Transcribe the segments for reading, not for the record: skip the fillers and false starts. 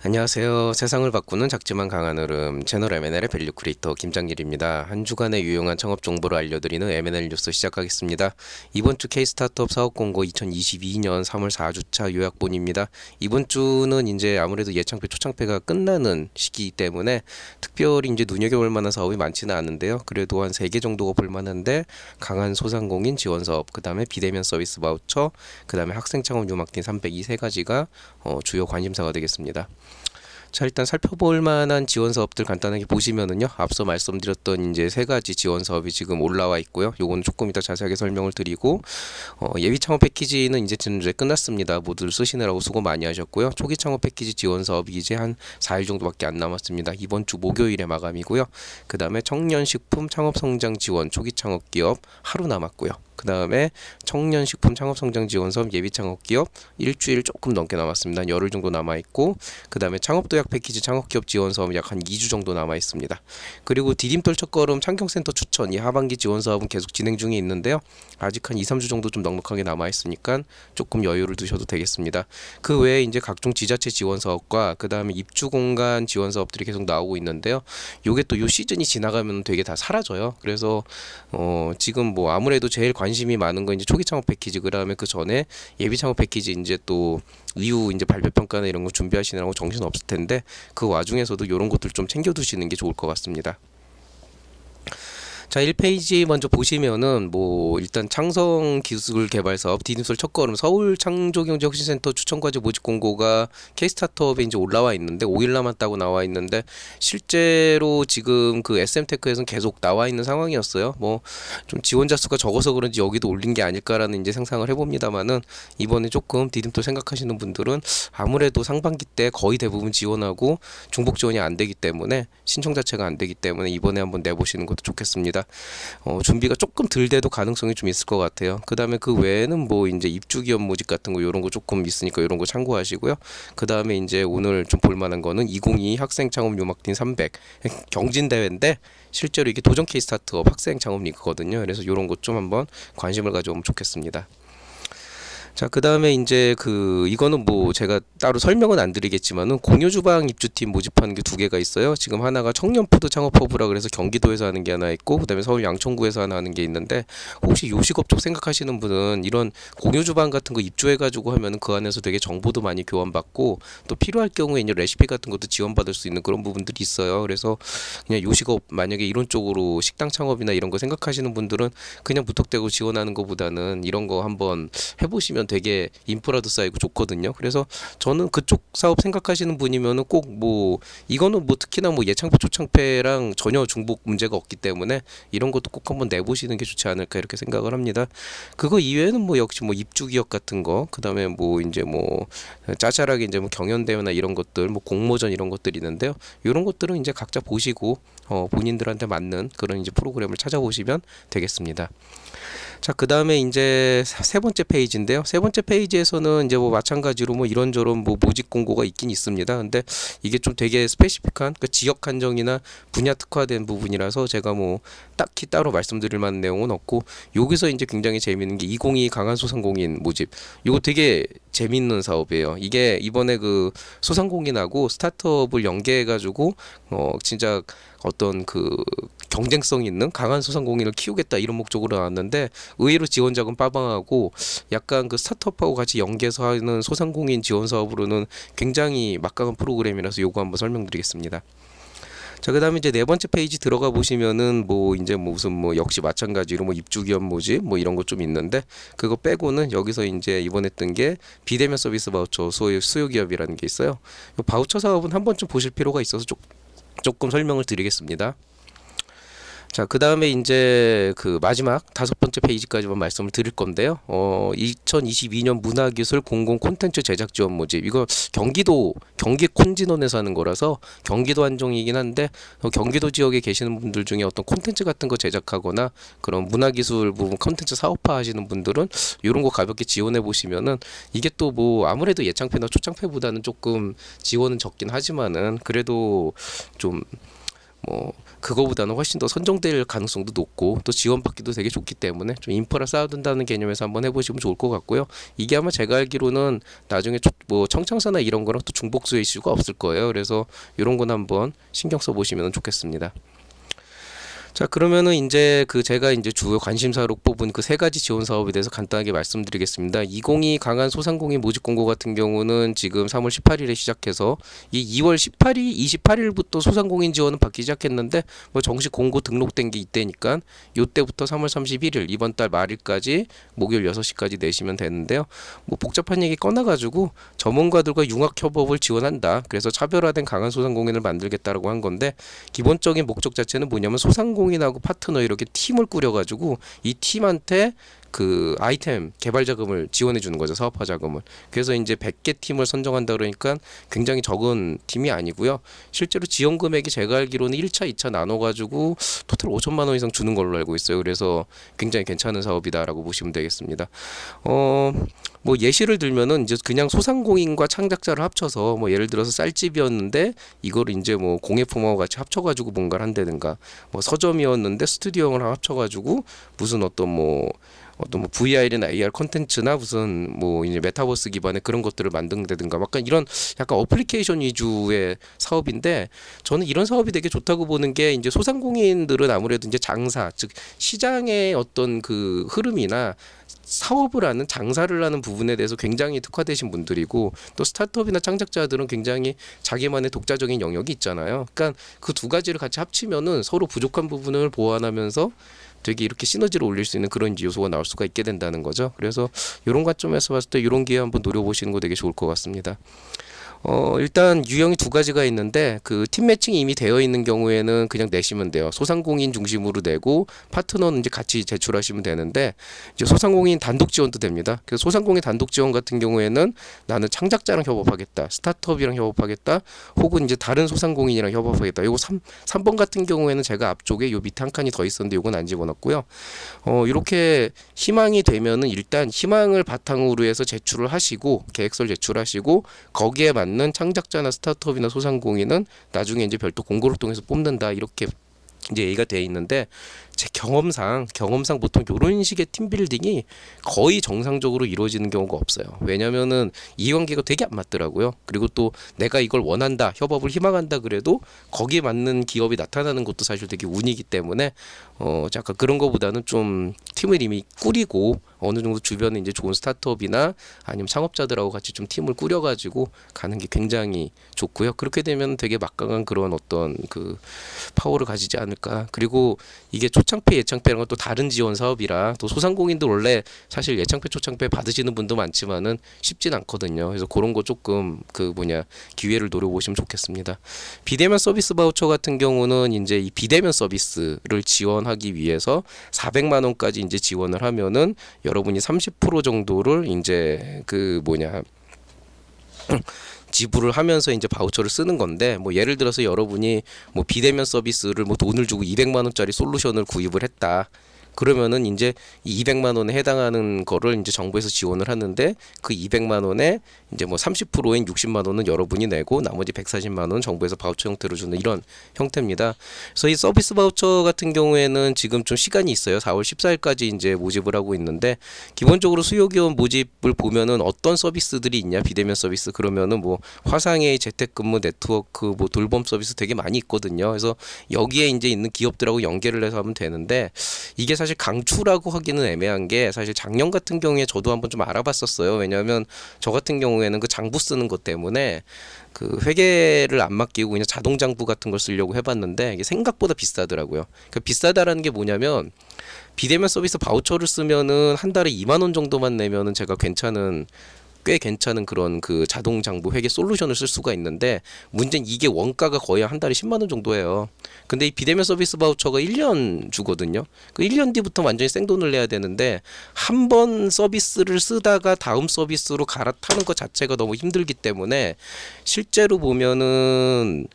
안녕하세요. 세상을 바꾸는 작지만 강한 흐름 채널 M&L의 밸류 크리에이터 김장길입니다. 한 주간의 유용한 창업 정보를 알려드리는 M&L 뉴스 시작하겠습니다. 이번 주 K-스타트업 사업 공고 2022년 3월 4주차 요약본입니다. 이번 주는 이제 아무래도 예창폐 초창폐가 끝나는 시기이기 때문에 특별히 이제 눈여겨볼 만한 사업이 많지는 않은데요. 그래도 한 3개 정도가 볼만한데 강한 소상공인 지원 사업, 그 다음에 비대면 서비스 바우처, 그 다음에 학생 창업 유막딘 300 이 세 가지가 주요 관심사가 되겠습니다. 자, 일단 살펴볼 만한 지원 사업들 간단하게 보시면은요. 앞서 말씀드렸던 이제 세 가지 지원 사업이 지금 올라와 있고요. 요거는 조금 이따 자세하게 설명을 드리고, 예비 창업 패키지는 이제 끝났습니다. 모두들 쓰시느라고 수고 많이 하셨고요. 초기 창업 패키지 지원 사업이 이제 한 4일 정도밖에 안 남았습니다. 이번 주 목요일에 마감이고요. 그 다음에 청년식품 창업성장 지원 초기 창업 기업 하루 남았고요. 그 다음에 청년식품 창업성장 지원 사업 예비 창업 기업 일주일 조금 넘게 남았습니다. 한 열흘 정도 남아 있고, 그 다음에 창업도약 패키지 창업기업 지원 사업은 약 한 2주 정도 남아 있습니다. 그리고 디딤돌 첫걸음 창경센터 추천 이 하반기 지원 사업은 계속 진행 중에 있는데요. 아직 한 2, 3주 정도 좀 넉넉하게 남아 있으니까 조금 여유를 두셔도 되겠습니다. 그 외에 이제 각종 지자체 지원 사업과 그 다음에 입주 공간 지원 사업들이 계속 나오고 있는데요. 요게 또 요 시즌이 지나가면 되게 다 사라져요. 그래서 지금 뭐 아무래도 제일 관심이 많은 건 이제 초기 창업 패키지, 그다음에 그 전에 예비 창업 패키지 이제 또 이후 이제 발표 평가나 이런 거 준비하시느라고 정신 없을 텐데 그 와중에서도 이런 것들 좀 챙겨 두시는 게 좋을 것 같습니다. 자, 1페이지 먼저 보시면은 뭐 일단 창성 기술 개발 사업 디딤솔 첫걸음 서울 창조경제혁신센터 추천과제 모집 공고가 K-스타트업에 이제 올라와 있는데 5일 남았다고 나와 있는데 실제로 지금 그 SM테크에서는 계속 나와 있는 상황이었어요. 뭐 좀 지원자 수가 적어서 그런지 여기도 올린 게 아닐까라는 이제 상상을 해봅니다만은 이번에 조금 디딤돌 생각하시는 분들은 아무래도 상반기 때 거의 대부분 지원하고 중복 지원이 안 되기 때문에 신청 자체가 안 되기 때문에 이번에 한번 내보시는 것도 좋겠습니다. 준비가 조금 덜 돼도 가능성이 좀 있을 것 같아요. 그 다음에 그 외에는 뭐 이제 입주 기업 모집 같은 거 이런 거 조금 있으니까 이런 거 참고하시고요. 그 다음에 이제 오늘 좀 볼만한 거는 2022 학생 창업 유막딘 300 경진 대회인데 실제로 이게 도전 케이스 스타트업 학생 창업 링크거든요. 그래서 이런 것 좀 한번 관심을 가져오면 좋겠습니다. 자, 그 다음에 이제 이거는 뭐 제가 따로 설명은 안 드리겠지만은 공유주방 입주팀 모집하는 게 두 개가 있어요. 지금 하나가 청년푸드 창업허브라 그래서 경기도에서 하는 게 하나 있고, 그 다음에 서울 양천구에서 하나 하는 게 있는데, 혹시 요식업 쪽 생각하시는 분은 이런 공유주방 같은 거 입주해가지고 하면은 그 안에서 되게 정보도 많이 교환받고, 또 필요할 경우에 이제 레시피 같은 것도 지원받을 수 있는 그런 부분들이 있어요. 그래서 그냥 요식업 만약에 이런 쪽으로 식당 창업이나 이런 거 생각하시는 분들은 그냥 무턱대고 지원하는 것보다는 이런 거 한번 해보시면 되게 인프라도 쌓이고 좋거든요. 그래서 저는 그쪽 사업 생각하시는 분이면은 꼭 뭐 이거는 뭐 특히나 뭐 예창폐 초창폐랑 전혀 중복 문제가 없기 때문에 이런 것도 꼭 한번 내보시는 게 좋지 않을까 이렇게 생각을 합니다. 그거 이외에는 뭐 역시 뭐 입주 기업 같은 거, 그다음에 뭐 이제 뭐 짜잘하게 이제 뭐 경연대회나 이런 것들, 뭐 공모전 이런 것들이 있는데요. 이런 것들은 이제 각자 보시고 본인들한테 맞는 그런 이제 프로그램을 찾아보시면 되겠습니다. 자, 그 다음에 이제 세 번째 페이지인데요. 세 번째 페이지에서는 이제 뭐 마찬가지로 뭐 이런저런 뭐 모집 공고가 있긴 있습니다. 근데 이게 좀 되게 스페시픽한 그 지역 한정이나 분야 특화된 부분이라서 제가 뭐 딱히 따로 말씀드릴 만한 내용은 없고, 여기서 이제 굉장히 재미있는 게 2022 강한 소상공인 모집. 이거 되게 재밌는 사업이에요. 이게 이번에 그 소상공인하고 스타트업을 연계해가지고 진짜 어떤 그 경쟁성 있는 강한 소상공인을 키우겠다 이런 목적으로 나왔는데 의외로 지원 자금 빠방하고 약간 그 스타트업하고 같이 연계해서 하는 소상공인 지원 사업으로는 굉장히 막강한 프로그램이라서 요거 한번 설명드리겠습니다. 자, 그다음에 이제 네 번째 페이지 들어가 보시면은 뭐 이제 뭐 무슨 뭐 역시 마찬가지로 뭐 입주 기업 모집 뭐 이런 거 좀 있는데, 그거 빼고는 여기서 이제 이번에 뜬 게 비대면 서비스 바우처 수요 기업이라는 게 있어요. 이 바우처 사업은 한 번쯤 보실 필요가 있어서 조금 설명을 드리겠습니다. 자, 그 다음에 이제 그 마지막 다섯 번째 페이지까지만 말씀을 드릴 건데요. 2022년 문화기술 공공 콘텐츠 제작 지원 모집. 이거 경기 콘진원에서 하는 거라서 경기도 한정이긴 한데, 경기도 지역에 계시는 분들 중에 어떤 콘텐츠 같은 거 제작하거나 그런 문화기술 부분 콘텐츠 사업화 하시는 분들은 이런 거 가볍게 지원해 보시면은 이게 또 뭐 아무래도 예창패나 초창패보다는 조금 지원은 적긴 하지만은 그래도 좀 뭐 그거보다는 훨씬 더 선정될 가능성도 높고 또 지원받기도 되게 좋기 때문에 좀 인프라 쌓아둔다는 개념에서 한번 해보시면 좋을 것 같고요. 이게 아마 제가 알기로는 나중에 뭐 청창사나 이런 거랑 또 중복수요 이슈가 없을 거예요. 그래서 이런 건 한번 신경 써보시면 좋겠습니다. 자, 그러면은 이제 그 제가 이제 주요 관심사로 뽑은 그 세 가지 지원 사업에 대해서 간단하게 말씀드리겠습니다. 2022 강한 소상공인 모집 공고 같은 경우는 지금 3월 18일에 시작해서 이 2월 18일, 28일부터 소상공인 지원은 받기 시작했는데 뭐 정식 공고 등록된 게 이때니까 요때부터 3월 31일 이번 달 말일까지 목요일 6시까지 내시면 되는데요. 뭐 복잡한 얘기 꺼내가지고 전문가들과 융합협업을 지원한다. 그래서 차별화된 강한 소상공인을 만들겠다라고 한 건데 기본적인 목적 자체는 뭐냐면 소상공인하고 파트너 이렇게 팀을 꾸려가지고 이 팀한테 그 아이템 개발 자금을 지원해 주는 거죠. 사업화 자금을. 그래서 이제 100개 팀을 선정한다 그러니까 굉장히 적은 팀이 아니고요. 실제로 지원 금액이 제가 알기로는 1차, 2차 나눠 가지고 토탈 5천만 원 이상 주는 걸로 알고 있어요. 그래서 굉장히 괜찮은 사업이다라고 보시면 되겠습니다. 뭐 예시를 들면은 이제 그냥 소상공인과 창작자를 합쳐서 뭐 예를 들어서 쌀집이었는데 이거를 이제 뭐 공예품하고 같이 합쳐가지고 뭔가를 한다든가 뭐 서점이었는데 스튜디오랑 합쳐가지고 무슨 어떤 뭐 VR이나 AR 컨텐츠나 무슨 뭐 이제 메타버스 기반의 그런 것들을 만든다든가 약간 이런 약간 어플리케이션 위주의 사업인데 저는 이런 사업이 되게 좋다고 보는 게 이제 소상공인들은 아무래도 이제 장사 즉 시장의 어떤 그 흐름이나 사업을 하는 장사를 하는 부분에 대해서 굉장히 특화되신 분들이고 또 스타트업이나 창작자들은 굉장히 자기만의 독자적인 영역이 있잖아요. 그러니까 그 두 가지를 같이 합치면은 서로 부족한 부분을 보완하면서 되게 이렇게 시너지를 올릴 수 있는 그런 요소가 나올 수가 있게 된다는 거죠. 그래서 이런 관점에서 봤을 때 이런 기회 한번 노려보시는 거 되게 좋을 것 같습니다. 일단 유형이 두 가지가 있는데 그 팀 매칭이 이미 되어 있는 경우에는 그냥 내시면 돼요. 소상공인 중심으로 내고 파트너는 이제 같이 제출하시면 되는데 이제 소상공인 단독 지원도 됩니다. 그래서 소상공인 단독 지원 같은 경우에는 나는 창작자랑 협업하겠다, 스타트업이랑 협업하겠다, 혹은 이제 다른 소상공인이랑 협업하겠다. 요거 3번 같은 경우에는 제가 앞쪽에 요 밑에 한 칸이 더 있었는데 요건 안 집어넣었고요. 이렇게 희망이 되면은 일단 희망을 바탕으로 해서 제출을 하시고 계획서를 제출하시고 거기에 맞는 창작자나 스타트업이나 소상공인은 나중에 이제 별도 공고를 통해서 뽑는다 이렇게 이제 얘기가 돼 있는데 제 경험상 보통 이런 식의 팀빌딩이 거의 정상적으로 이루어지는 경우가 없어요. 왜냐면은 이해관계가 되게 안 맞더라고요. 그리고 또 내가 이걸 원한다, 협업을 희망한다 그래도 거기에 맞는 기업이 나타나는 것도 사실 되게 운이기 때문에 약간 그런 거보다는 좀 팀을 이미 꾸리고 어느 정도 주변에 이제 좋은 스타트업이나 아니면 창업자들하고 같이 좀 팀을 꾸려가지고 가는 게 굉장히 좋고요. 그렇게 되면 되게 막강한 그런 어떤 그 파워를 가지지 않을까. 그리고 이게 초창패, 예창패랑 건 또 다른 지원 사업이라 또 소상공인들 원래 사실 예창패, 초창패 받으시는 분도 많지만은 쉽진 않거든요. 그래서 그런 거 조금 그 기회를 노려보시면 좋겠습니다. 비대면 서비스 바우처 같은 경우는 이제 이 비대면 서비스를 지원하기 위해서 400만 원까지 이제 지원을 하면은 여러분이 30% 정도를 이제 지불을 하면서 이제 바우처를 쓰는 건데 뭐 예를 들어서 여러분이 뭐 비대면 서비스를 뭐 돈을 주고 200만 원짜리 솔루션을 구입을 했다. 그러면은 이제 이 200만 원에 해당하는 거를 이제 정부에서 지원을 하는데 그 200만 원에 이제 뭐 30%인 60만 원은 여러분이 내고 나머지 140만 원은 정부에서 바우처 형태로 주는 이런 형태입니다. 그래서 이 서비스 바우처 같은 경우에는 지금 좀 시간이 있어요. 4월 14일까지 이제 모집을 하고 있는데 기본적으로 수요기업 모집을 보면은 어떤 서비스들이 있냐 비대면 서비스 그러면은 뭐 화상회의, 재택근무, 네트워크, 뭐 돌봄 서비스 되게 많이 있거든요. 그래서 여기에 이제 있는 기업들하고 연계를 해서 하면 되는데 이게 사실 강추라고 하기는 애매한 게 사실 작년 같은 경우에 저도 한번 좀 알아봤었어요. 왜냐하면 저 같은 경우에는 그 장부 쓰는 것 때문에 그 회계를 안 맡기고 그냥 자동 장부 같은 걸 쓰려고 해봤는데 이게 생각보다 비싸더라고요. 그러니까 비싸다라는 게 뭐냐면 비대면 서비스 바우처를 쓰면은 한 달에 2만 원 정도만 내면은 제가 꽤 괜찮은 그런 그 자동 장부 회계 솔루션을 쓸 수가 있는데 문제는 이게 원가가 거의 한 달에 10만 원 정도예요. 근데 이 비대면 서비스 바우처가 1년 주거든요. 그 1년 뒤부터 완전히 생돈을 내야 되는데 한 번 서비스를 쓰다가 다음 서비스로 갈아타는 것 자체가 너무 힘들기 때문에 실제로 보면은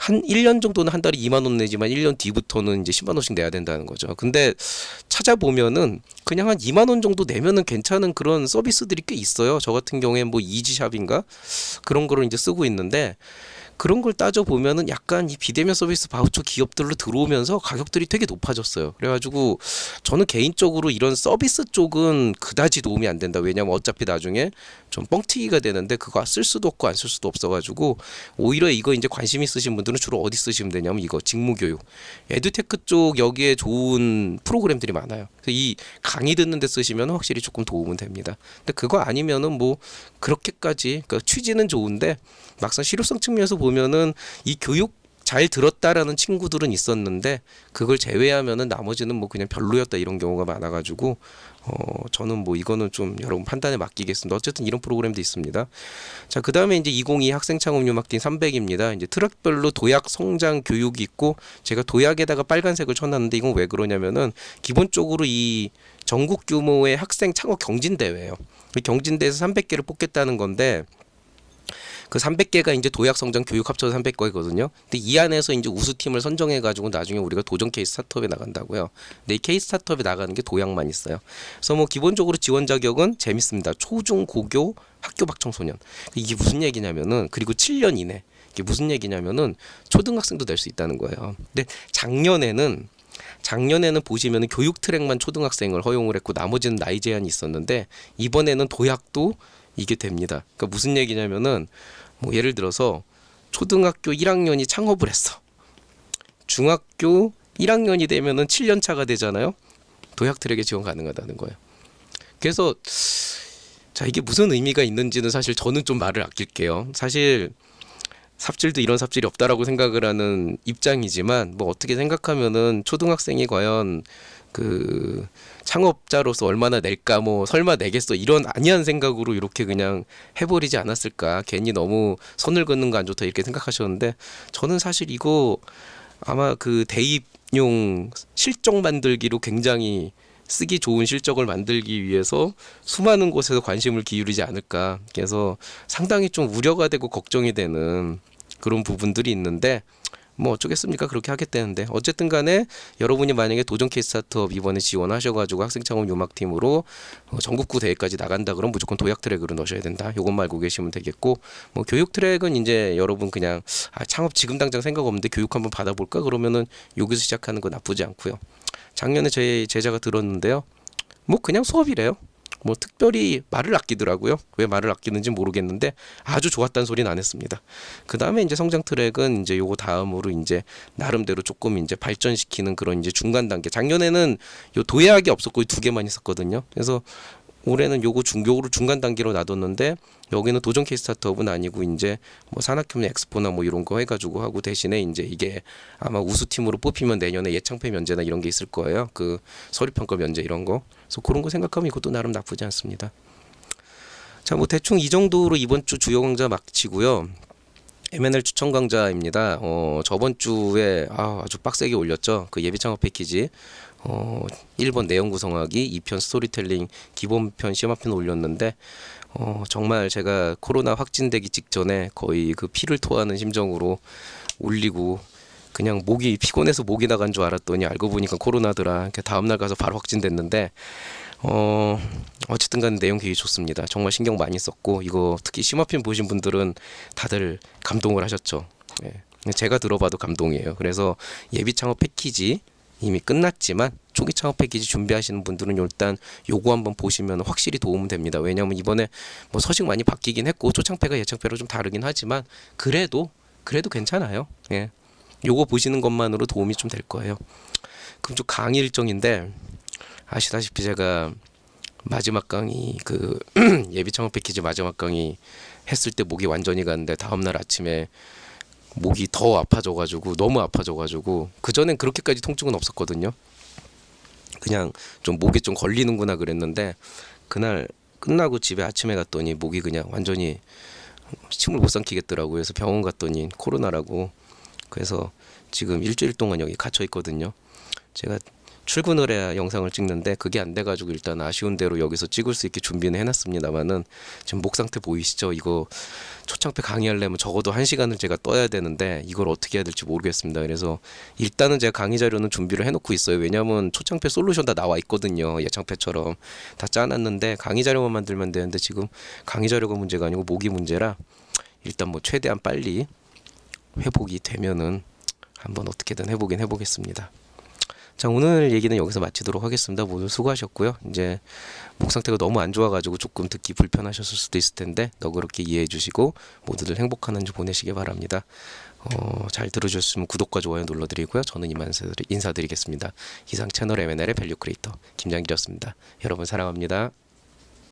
한 1년 정도는 한 달에 2만 원 내지만 1년 뒤부터는 이제 10만 원씩 내야 된다는 거죠. 근데 찾아보면은 그냥 한 2만 원 정도 내면은 괜찮은 그런 서비스들이 꽤 있어요. 저 같은 경우에 뭐 이지샵인가 그런 거를 이제 쓰고 있는데, 그런 걸 따져보면은 약간 이 비대면 서비스 바우처 기업들로 들어오면서 가격들이 되게 높아졌어요. 그래가지고 저는 개인적으로 이런 서비스 쪽은 그다지 도움이 안 된다. 왜냐면 어차피 나중에 좀 뻥튀기가 되는데 그거 쓸 수도 없고 안 쓸 수도 없어가지고, 오히려 이거 이제 관심 있으신 분들은 주로 어디 쓰시면 되냐면 이거 직무교육, 에듀테크 쪽 여기에 좋은 프로그램들이 많아요. 그래서 이 강의 듣는 데 쓰시면 확실히 조금 도움은 됩니다. 근데 그거 아니면은 뭐 그렇게까지, 그러니까 취지는 좋은데 막상 실효성 측면에서 보면은 이 교육 잘 들었다라는 친구들은 있었는데 그걸 제외하면은 나머지는 뭐 그냥 별로였다 이런 경우가 많아가지고 저는 뭐 이거는 좀 여러분 판단에 맡기겠습니다. 어쨌든 이런 프로그램도 있습니다. 자, 그 다음에 이제 2022 학생 창업 유막팀 300입니다. 이제 트랙별로 도약 성장 교육이 있고, 제가 도약에다가 빨간색을 쳐놨는데 이건 왜 그러냐면은 기본적으로 이 전국 규모의 학생 창업 경진대회예요. 경진대회에서 300개를 뽑겠다는 건데, 그 300개가 이제 도약 성장 교육 합쳐서 300개거든요. 근데 이 안에서 이제 우수팀을 선정해 가지고 나중에 우리가 도전 케이스 스타트업에 나간다고요. 근데 이 케이스 스타트업에 나가는 게 도약만 있어요. 그래서 뭐 기본적으로 지원 자격은 재밌습니다. 초중 고교 학교 박청소년. 이게 무슨 얘기냐면은, 그리고 7년 이내. 이게 무슨 얘기냐면은 초등학생도 낼 수 있다는 거예요. 근데 작년에는 보시면은 교육 트랙만 초등학생을 허용을 했고 나머지는 나이 제한이 있었는데, 이번에는 도약도 이게 됩니다. 그러니까 무슨 얘기냐면은 뭐 예를 들어서 초등학교 1학년이 창업을 했어. 중학교 1학년이 되면은 7년 차가 되잖아요. 도약 트랙에 지원 가능하다는 거예요. 그래서 자, 이게 무슨 의미가 있는지는 사실 저는 좀 말을 아낄게요. 사실 삽질도 이런 삽질이 없다라고 생각을 하는 입장이지만, 뭐 어떻게 생각하면은 초등학생이 과연 그 창업자로서 얼마나 낼까, 뭐 설마 내겠어 이런 아니한 생각으로 이렇게 그냥 해버리지 않았을까, 괜히 너무 선을 긋는 거 안 좋다 이렇게 생각하셨는데, 저는 사실 이거 아마 그 대입용 실적 만들기로 굉장히 쓰기 좋은 실적을 만들기 위해서 수많은 곳에서 관심을 기울이지 않을까, 그래서 상당히 좀 우려가 되고 걱정이 되는 그런 부분들이 있는데, 뭐 어쩌겠습니까? 그렇게 하겠다는데, 어쨌든 간에 여러분이 만약에 도전 케이스 스타트업 이번에 지원하셔가지고 학생창업 유막팀으로 전국구 대회까지 나간다 그러면 무조건 도약 트랙으로 넣으셔야 된다. 요것만 알고 계시면 되겠고, 뭐 교육 트랙은 이제 여러분 그냥 창업 지금 당장 생각 없는데 교육 한번 받아볼까 그러면은 여기서 시작하는 거 나쁘지 않고요. 작년에 제 제자가 들었는데요, 뭐 그냥 수업이래요. 뭐 특별히 말을 아끼더라고요. 왜 말을 아끼는지 모르겠는데 아주 좋았다는 소리는 안 했습니다. 그 다음에 이제 성장 트랙은 이제 요거 다음으로 이제 나름대로 조금 이제 발전시키는 그런 이제 중간 단계. 작년에는 요 도예학이 없었고 두 개만 있었거든요. 그래서 올해는 요거 중교로 중간 단계로 놔뒀는데, 여기는 도전 케이스 스타트업은 아니고 이제 뭐 산학협력 엑스포나 뭐 이런 거 해가지고 하고, 대신에 이제 이게 아마 우수팀으로 뽑히면 내년에 예창패 면제나 이런 게 있을 거예요. 그 서류평가 면제 이런 거. 그래서 그런 거 생각하면 이것도 나름 나쁘지 않습니다. 자, 뭐 대충 이 정도로 이번 주 주요 강좌 마치고요. M&L 추천 강좌입니다. 저번 주에 아주 빡세게 올렸죠. 그 예비 창업 패키지. 1번 내용 구성하기, 2편 스토리텔링, 기본편 심화편 올렸는데, 정말 제가 코로나 확진되기 직전에 거의 그 피를 토하는 심정으로 올리고, 그냥 목이 피곤해서 목이 나간 줄 알았더니 알고 보니까 코로나더라. 다음날 가서 바로 확진됐는데, 어쨌든 간에 내용 되게 좋습니다. 정말 신경 많이 썼고, 이거 특히 심화편 보신 분들은 다들 감동을 하셨죠. 예. 제가 들어봐도 감동이에요. 그래서 예비 창업 패키지 이미 끝났지만 초기 창업 패키지 준비하시는 분들은 일단 요거 한번 보시면 확실히 도움은 됩니다. 왜냐하면 이번에 뭐 서식 많이 바뀌긴 했고 초창패가 예창패로 좀 다르긴 하지만 그래도 괜찮아요. 예. 요거 보시는 것만으로 도움이 좀 될 거예요. 그럼 좀 강의 일정인데, 아시다시피 제가 마지막 강의 그 예비 창업 패키지 마지막 강의 했을 때 목이 완전히 갔는데, 다음날 아침에 목이 더 아파져가지고, 너무 아파져가지고, 그전엔 그렇게까지 통증은 없었거든요. 그냥 좀 목에 좀 걸리는구나 그랬는데, 그날 끝나고 집에 아침에 갔더니 목이 그냥 완전히 침을 못 삼키겠더라고요. 그래서 병원 갔더니 코로나라고. 그래서 지금 일주일 동안 여기 갇혀 있거든요. 제가 출근을 해야 영상을 찍는데 그게 안 돼가지고 일단 아쉬운 대로 여기서 찍을 수 있게 준비는 해놨습니다만은 지금 목 상태 보이시죠? 이거 초창패 강의하려면 적어도 1시간을 제가 떠야 되는데 이걸 어떻게 해야 될지 모르겠습니다. 그래서 일단은 제가 강의 자료는 준비를 해놓고 있어요. 왜냐하면 초창패 솔루션 다 나와 있거든요. 예창패처럼 다 짜놨는데 강의 자료만 만들면 되는데 지금 강의 자료가 문제가 아니고 목이 문제라 일단 뭐 최대한 빨리 회복이 되면은 한번 어떻게든 해보긴 해보겠습니다. 자, 오늘 얘기는 여기서 마치도록 하겠습니다. 모두 수고하셨고요. 이제 목 상태가 너무 안 좋아가지고 조금 듣기 불편하셨을 수도 있을 텐데 너그럽게 이해해 주시고 모두들 행복한 한 주 보내시기 바랍니다. 잘 들어주셨으면 구독과 좋아요 눌러드리고요. 저는 이만 인사드리겠습니다. 이상 채널 M&L의 밸류 크리에이터 김장길이었습니다. 여러분 사랑합니다.